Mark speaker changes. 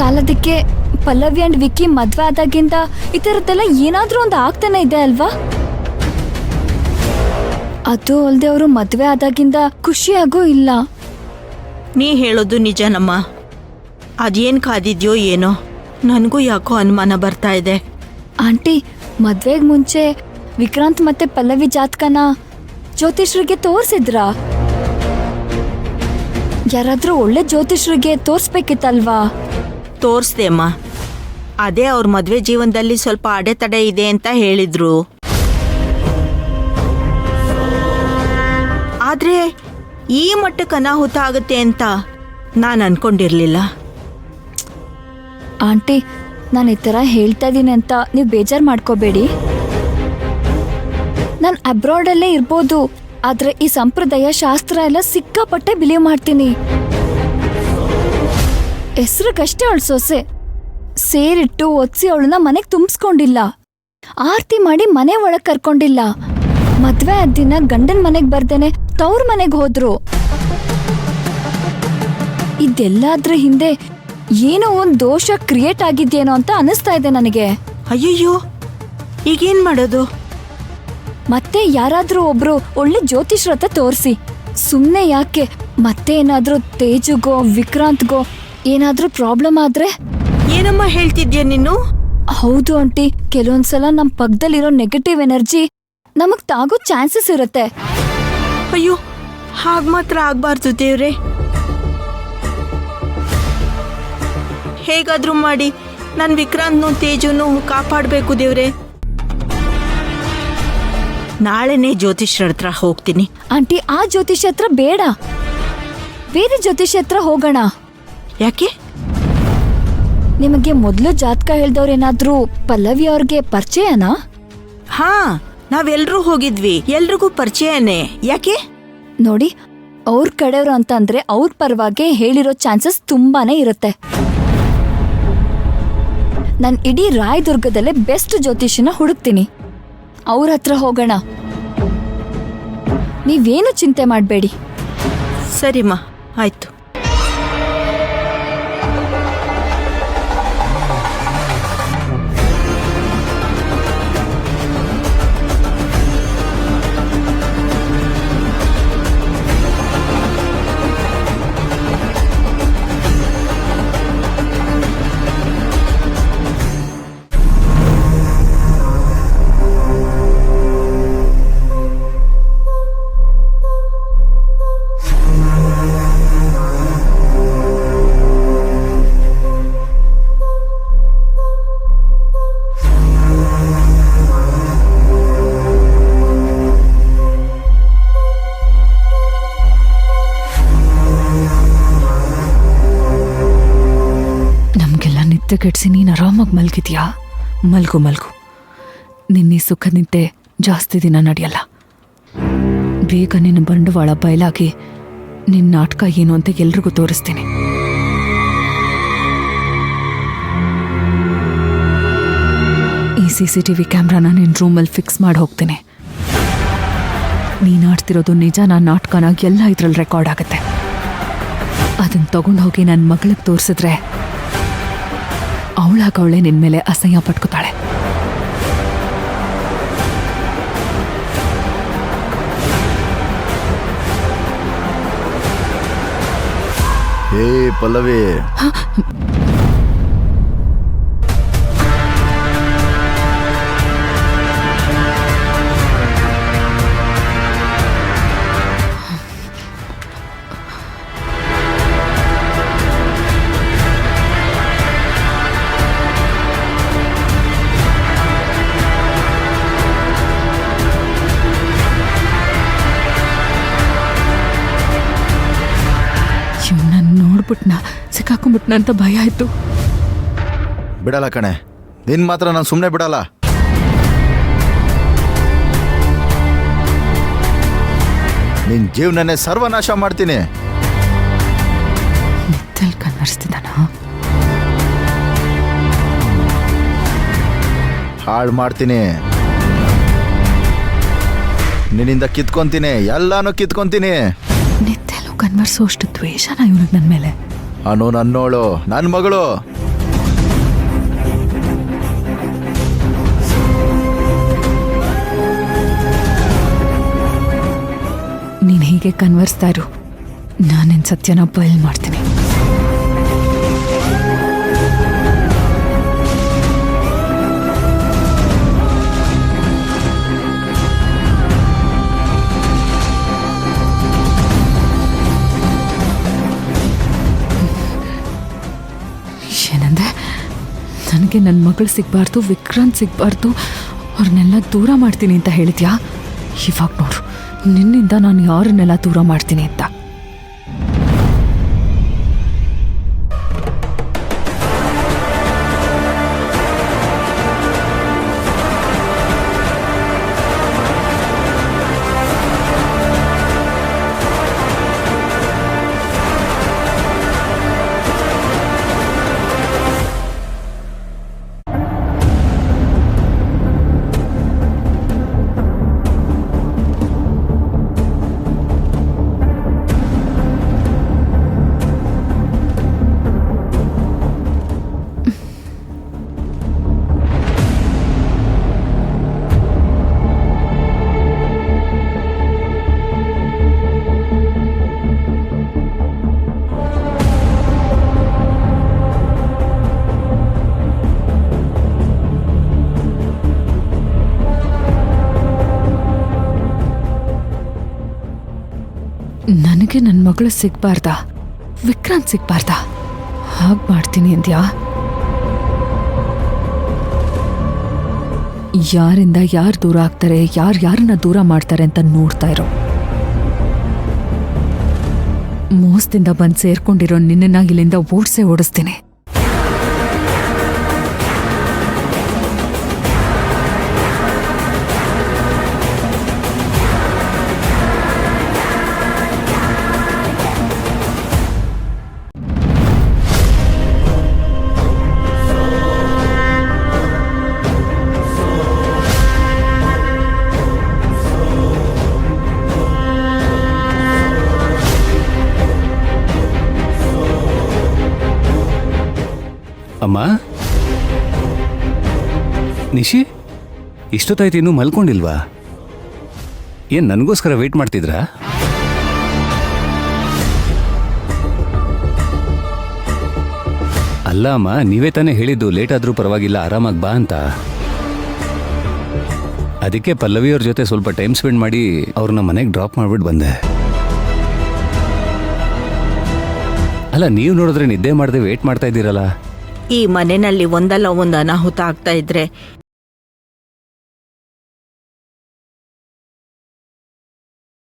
Speaker 1: ಸಾಲದಕ್ಕೆ Pallavi and Vicky ಮದ್ವೆ ಆದಾಗಿಂದ ಈ ಥರದ್ದೆಲ್ಲ ಏನಾದ್ರೂ ಒಂದು ಆಗ್ತಾನೆ ಇದೆ ಅಲ್ವಾ? ಅದು ಅಲ್ಲದೆ ಅವರು ಮದ್ವೆ ಆದಾಗಿಂದ ಖುಷಿಯಾಗೂ ಇಲ್ಲ.
Speaker 2: ನೀ ಹೇಳೋದು ನಿಜನಮ್ಮ. ಅದೇನ್ ಕಾದಿದ್ಯೋ ಏನೋ, ನನಗೂ ಯಾಕೋ ಅನುಮಾನ ಬರ್ತಾ ಇದೆ.
Speaker 1: ಆಂಟಿ, ಮದ್ವೆಗ್ ಮುಂಚೆ ವಿಕ್ರಾಂತ್ ಮತ್ತೆ ಪಲ್ಲವಿ ಜಾತಕನ ಜ್ಯೋತಿಷ್ರಿಗೆ ತೋರ್ಸಿದ್ರಾ? ಯಾರಾದ್ರೂ ಒಳ್ಳೆ ಜ್ಯೋತಿಷ್ರಿಗೆ ತೋರ್ಸ್ಬೇಕಿತ್ತಲ್ವಾ?
Speaker 2: ತೋರಿಸ್ದೆ ಅಮ್ಮ. ಅದೇ ಅವ್ರ ಮದ್ವೆ ಜೀವನದಲ್ಲಿ ಸ್ವಲ್ಪ ಅಡೆತಡೆ ಇದೆ ಅಂತ ಹೇಳಿದ್ರು. ಆದ್ರೆ ಈ ಮಟ್ಟಕ್ಕೆ ಅನಾಹುತ ಆಗುತ್ತೆ ಅಂತ ನಾನು ಅನ್ಕೊಂಡಿರ್ಲಿಲ್ಲ.
Speaker 1: ಆಂಟಿ, ನಾನು ಈ ಥರ ಹೇಳ್ತಾ ಇದ್ದೀನಿ ಅಂತ ನೀವು ಬೇಜಾರು ಮಾಡ್ಕೋಬೇಡಿ. ನಾನು ಅಬ್ರಾಡಲ್ಲೇ ಇರ್ಬೋದು, ಆದ್ರೆ ಈ ಸಂಪ್ರದಾಯ ಶಾಸ್ತ್ರ ಎಲ್ಲ ಸಿಕ್ಕಾಪಟ್ಟೆ ಬಿಲೀವ್ ಮಾಡ್ತೀನಿ. ಹೆಸ್ರಿಗಷ್ಟೇ ಅವಳು ಸೊಸೆ. ಸೇರಿಟ್ಟು ಒತ್ಸಿ ಅವಳನ್ನ ಮನೆಗೆ ತುಂಬಿಸ್ಕೊಂಡಿಲ್ಲ, ಆರತಿ ಮಾಡಿ ಮನೆ ಒಳಗೆ ಕರ್ಕೊಂಡಿಲ್ಲ. ಮದ್ವೆ ಆದ ದಿನ ಗಂಡನ ಮನೆಗೆ ಬರ್ದೇನೆ ತವ್ರ ಮನೆಗೆ ಹೋದ್ರು. ಇದೆಲ್ಲಾದ್ರ ಹಿಂದೆ ಏನೋ ಒಂದು ದೋಷ ಕ್ರಿಯೇಟ್ ಆಗಿದ್ಯೇನೋ ಅಂತ ಅನಿಸ್ತಾ ಇದೆ ನನಗೆ.
Speaker 2: ಅಯ್ಯಯ್ಯೋ, ಈಗೇನ್ ಮಾಡೋದು?
Speaker 1: ಮತ್ತೆ ಯಾರಾದ್ರೂ ಒಬ್ರು ಒಳ್ಳೆ ಜ್ಯೋತಿಷ್ರ ಹತ್ರ ತೋರಿಸಿ. ಸುಮ್ಮನೆ ಯಾಕೆ? ಮತ್ತೆ ಏನಾದ್ರೂ ತೇಜುಗೋ ವಿಕ್ರಾಂತ್ಗೋ ಏನಾದ್ರೂ ಪ್ರಾಬ್ಲಮ್ ಆದ್ರೆ?
Speaker 2: ಏನಮ್ಮ ಹೇಳ್ತಿದ್ಯಾ ನೀನು?
Speaker 1: ಹೌದು ಆಂಟಿ, ಕೆಲವೊಂದ್ಸಲ ನಮ್ ಪಕ್ಕದಲ್ಲಿರೋ ನೆಗೆಟಿವ್ ಎನರ್ಜಿ ನಮಗ್ ತಾಗೋ ಚಾನ್ಸಸ್ ಇರುತ್ತೆ.
Speaker 2: ಅಯ್ಯೋ, ಹಾಗ್ ಮಾತ್ರ ಆಗ್ಬಾರ್ದು ದೇವ್ರೆ. ಹೇಗಾದ್ರೂ ಮಾಡಿ ನಾನು ವಿಕ್ರಾಂತ್ನು ತೇಜುನು ಕಾಪಾಡಬೇಕು ದೇವ್ರೆ. ನಾಳೆನೇ ಜ್ಯೋತಿಷ್ಯರ ಹತ್ರ ಹೋಗ್ತೀನಿ.
Speaker 1: ಆಂಟಿ, ಆ ಜ್ಯೋತಿಷ್ಯ ಹತ್ರ ಬೇಡ, ಬೇರೆ ಜ್ಯೋತಿಷ್ಯ ಹತ್ರ ಹೋಗೋಣ.
Speaker 2: ಯಾಕೆ?
Speaker 1: ನಿಮಗೆ ಮೊದಲು ಜಾತಕ ಹೇಳ್ದವ್ರೇನಾದ್ರೂ ಪಲ್ಲವಿ ಅವ್ರಿಗೆ ಪರಿಚಯನಾ?
Speaker 2: ಹಾ, ನಾವೆಲ್ರೂ ಹೋಗಿದ್ವಿ, ಎಲ್ರಿಗೂ ಪರಿಚಯನೇ. ಯಾಕೆ?
Speaker 1: ನೋಡಿ, ಅವ್ರ ಕಡೆಯವರು ಅಂತಂದ್ರೆ ಅವ್ರ ಪರವಾಗಿ ಹೇಳಿರೋ ಚಾನ್ಸಸ್ ತುಂಬಾನೇ ಇರುತ್ತೆ. ನಾನು ಇಡೀ ರಾಯದುರ್ಗದಲ್ಲೇ ಬೆಸ್ಟ್ ಜ್ಯೋತಿಷಿನ ಹುಡುಕ್ತೀನಿ, ಅವ್ರ ಹತ್ರ ಹೋಗೋಣ. ನೀವೇನು ಚಿಂತೆ ಮಾಡಬೇಡಿ.
Speaker 2: ಸರಿಮಾ, ಆಯ್ತು.
Speaker 3: ಕೆಡ್ಸಿ ನೀನು ಆರಾಮಾಗಿ ಮಲ್ಗಿದ್ಯಾ? ಮಲ್ಗು ಮಲ್ಗು. ನಿನ್ನೆ ಸುಖ ನಿದ್ದೆ ಜಾಸ್ತಿ ದಿನ ನಡೆಯಲ್ಲ. ಬೇಗ ನಿನ್ನ ಬಂಡವಾಳ ಬಯಲಾಗಿ ನಿನ್ನ ನಾಟಕ ಏನು ಅಂತ ಎಲ್ರಿಗೂ ತೋರಿಸ್ತೀನಿ. ಈ CCTV ಕ್ಯಾಮ್ರಾನ ನಿನ್ನ ರೂಮಲ್ಲಿ ಫಿಕ್ಸ್ ಮಾಡಿ ಹೋಗ್ತೀನಿ. ನೀನು ಆಡ್ತಿರೋದು ನಿಜ, ನಾನು ನಾಟಕನ ಎಲ್ಲ ಇದ್ರಲ್ಲಿ ರೆಕಾರ್ಡ್ ಆಗುತ್ತೆ. ಅದನ್ನು ತಗೊಂಡು ಹೋಗಿ ನನ್ನ ಮಗಳಿಗೆ ತೋರಿಸಿದ್ರೆ ಅವಳಾಗವಳೆ ನಿನ್ನ ಮೇಲೆ ಅಸಹ್ಯ ಪಟ್ಕೋತಾಳೆ.
Speaker 4: ಹೇ ಪಲ್ಲವಿ,
Speaker 3: ನೋಡ್ಬಿಟ್ನ ಸಿಕ್ಕಾಕೊಂಡ್ಬಿಟ್ನ ಅಂತ ಭಯ ಆಯ್ತು.
Speaker 4: ಬಿಡಲ್ಲ ಕಣೆ, ನಿನ್ ಮಾತ್ರ ನಾನು ಸುಮ್ಮನೆ ಬಿಡಲ್ಲ. ನಿನ್ ಜೀವನನೇ ಸರ್ವನಾಶ ಮಾಡ್ತೀನಿ.
Speaker 3: ನಿದ್ದಲ್ ಕನ್ವರ್ಸ್ತಿದ್ದಾನ?
Speaker 4: ಹಾಳು ಮಾಡ್ತೀನಿ. ನಿನ್ನಿಂದ ಕಿತ್ಕೊಂತೀನಿ, ಎಲ್ಲಾನು ಕಿತ್ಕೊಂತೀನಿ.
Speaker 3: ನಿದ್ದೆಲ್ಲೂ ಕನ್ವರ್ಸೋ ಅಷ್ಟು ದ್ವೇಷನ ಇವನಿಗೆ ನನ್ನ ಮೇಲೆ.
Speaker 4: ಅನು ನನ್ನೋಳು, ನನ್ನ ಮಗಳು.
Speaker 3: ಹೀಗೆ ಕನ್ವರ್ಸ್ತಾ ಇರು, ನಾನಿನ್ ಸತ್ಯನ ಬಯಲ್ ಮಾಡ್ತೀನಿ. ಏನಂದೆ? ನನಗೆ ನನ್ನ ಮಗಳು ಸಿಗಬಾರ್ದು, ವಿಕ್ರಾಂತ್ ಸಿಗಬಾರ್ದು, ಅವ್ರನ್ನೆಲ್ಲ ದೂರ ಮಾಡ್ತೀನಿ ಅಂತ ಹೇಳಿದ್ಯಾ? ಇವಾಗ ನೋಡು, ನಿನ್ನಿಂದ ನಾನು ಯಾರನ್ನೆಲ್ಲ ದೂರ ಮಾಡ್ತೀನಿ ಅಂತ. ನನಗೆ ನನ್ನ ಮಗಳು ಸಿಗಬಾರ್ದಾ, ವಿಕ್ರಾಂತ್ ಸಿಗಬಾರ್ದಾ? ಹಾಗೆ ಮಾಡ್ತೀನಿ ಅಂದ್ಯಾ? ಯಾರಿಂದ ಯಾರು ದೂರ ಆಗ್ತಾರೆ, ಯಾರನ್ನ ದೂರ ಮಾಡ್ತಾರೆ ಅಂತ ನೋಡ್ತಾ ಇರೋ. ಮೋಸದಿಂದ ಬಂದು ಸೇರ್ಕೊಂಡಿರೋ ನಿನ್ನನ್ನ ಇಲ್ಲಿಂದ ಓಡಿಸ್ತೀನಿ.
Speaker 5: ಅಮ್ಮ, ನಿಶಿ, ಇಷ್ಟೊತ್ತಾಯ್ತು ಇನ್ನೂ ಮಲ್ಕೊಂಡಿಲ್ವಾ? ಏನು ನನಗೋಸ್ಕರ ವೆಯ್ಟ್ ಮಾಡ್ತಿದ್ರಾ? ಅಲ್ಲ ಅಮ್ಮ, ನೀವೇ ತಾನೇ ಹೇಳಿದ್ದು ಲೇಟ್ ಆದರೂ ಪರವಾಗಿಲ್ಲ, ಆರಾಮಾಗಿ ಬಾ ಅಂತ. ಅದಕ್ಕೆ ಪಲ್ಲವಿಯವ್ರ ಜೊತೆ ಸ್ವಲ್ಪ ಟೈಮ್ ಸ್ಪೆಂಡ್ ಮಾಡಿ ಅವ್ರನ್ನ ಮನೆಗೆ ಡ್ರಾಪ್ ಮಾಡ್ಬಿಟ್ಟು ಬಂದೆ. ಅಲ್ಲ, ನೀವು ನೋಡಿದ್ರೆ ನಿದ್ದೆ ಮಾಡದೆ ವೇಟ್ ಮಾಡ್ತಾ ಇದ್ದೀರಲ್ಲ?
Speaker 2: ಈ ಮನೆಯಲ್ಲಿ ಒಂದಲ್ಲ ಒಂದು ಅನಾಹುತ ಆಗ್ತಾ ಇದ್ರೆ